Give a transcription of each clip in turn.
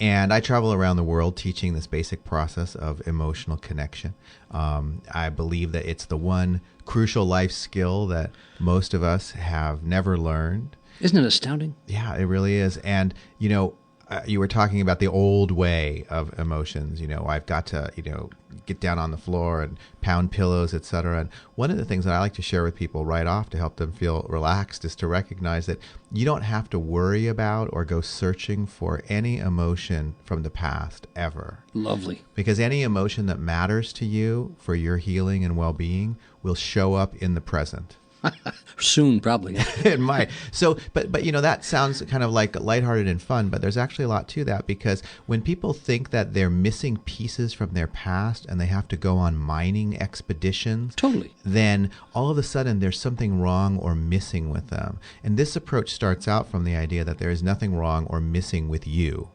And I travel around the world teaching this basic process of emotional connection. I believe that it's the one crucial life skill that most of us have never learned. Isn't it astounding? Yeah, it really is. And, you were talking about the old way of emotions. I've got to, get down on the floor and pound pillows, etc. And one of the things that I like to share with people right off to help them feel relaxed is to recognize that you don't have to worry about or go searching for any emotion from the past ever. Lovely. Because any emotion that matters to you for your healing and well-being will show up in the present. Soon, probably. It might. So, but that sounds kind of like lighthearted and fun, but there's actually a lot to that, because when people think that they're missing pieces from their past and they have to go on mining expeditions, Totally. then all of a sudden there's something wrong or missing with them. And this approach starts out from the idea that there is nothing wrong or missing with you.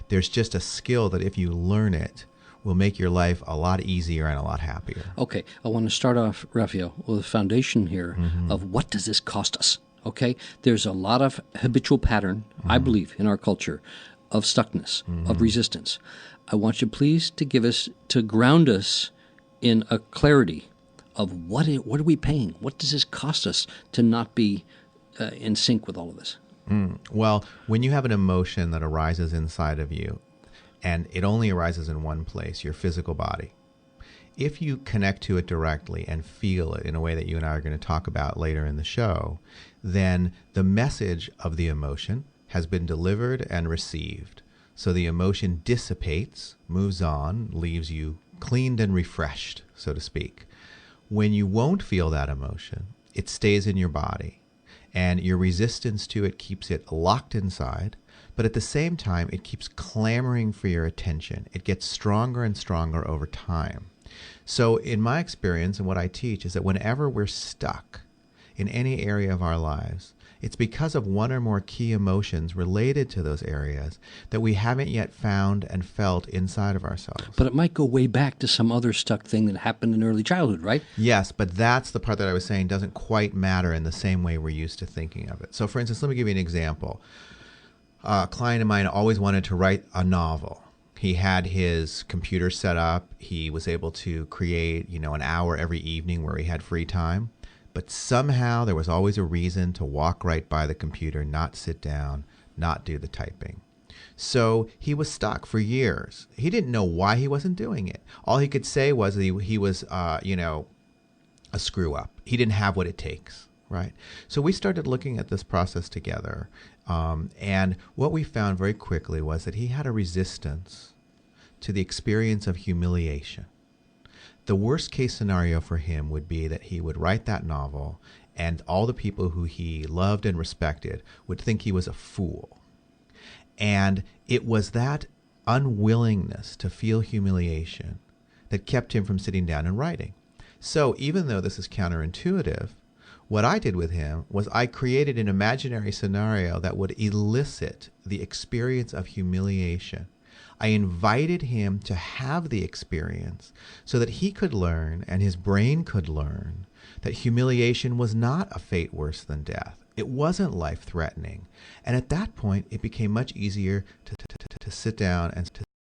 There's just a skill that if you learn it, will make your life a lot easier and a lot happier. Okay, I want to start off, Raphael, with a foundation here of what does this cost us? Okay, there's a lot of habitual pattern, I believe, in our culture of stuckness, of resistance. I want you, please, to ground us in a clarity of what are we paying? What does this cost us to not be in sync with all of this? Well, when you have an emotion that arises inside of you, and it only arises in one place, your physical body. If you connect to it directly and feel it in a way that you and I are going to talk about later in the show, then the message of the emotion has been delivered and received. So the emotion dissipates, moves on, leaves you cleaned and refreshed, so to speak. When you won't feel that emotion, it stays in your body, and your resistance to it keeps it locked inside. But at the same time, it keeps clamoring for your attention. It gets stronger and stronger over time. So in my experience and what I teach is that whenever we're stuck in any area of our lives, it's because of one or more key emotions related to those areas that we haven't yet found and felt inside of ourselves. But it might go way back to some other stuck thing that happened in early childhood, right? Yes, but that's the part that I was saying doesn't quite matter in the same way we're used to thinking of it. So for instance, let me give you an example. A client of mine always wanted to write a novel. He had his computer set up. He was able to create, an hour every evening where he had free time. But somehow there was always a reason to walk right by the computer, not sit down, not do the typing. So he was stuck for years. He didn't know why he wasn't doing it. All he could say was that he was, a screw up. He didn't have what it takes, right? So we started looking at this process together. And what we found very quickly was that he had a resistance to the experience of humiliation. The worst case scenario for him would be that he would write that novel and all the people who he loved and respected would think he was a fool. And it was that unwillingness to feel humiliation that kept him from sitting down and writing. So even though this is counterintuitive, what I did with him was I created an imaginary scenario that would elicit the experience of humiliation. I invited him to have the experience so that he could learn and his brain could learn that humiliation was not a fate worse than death. It wasn't life-threatening. And at that point, it became much easier to sit down and to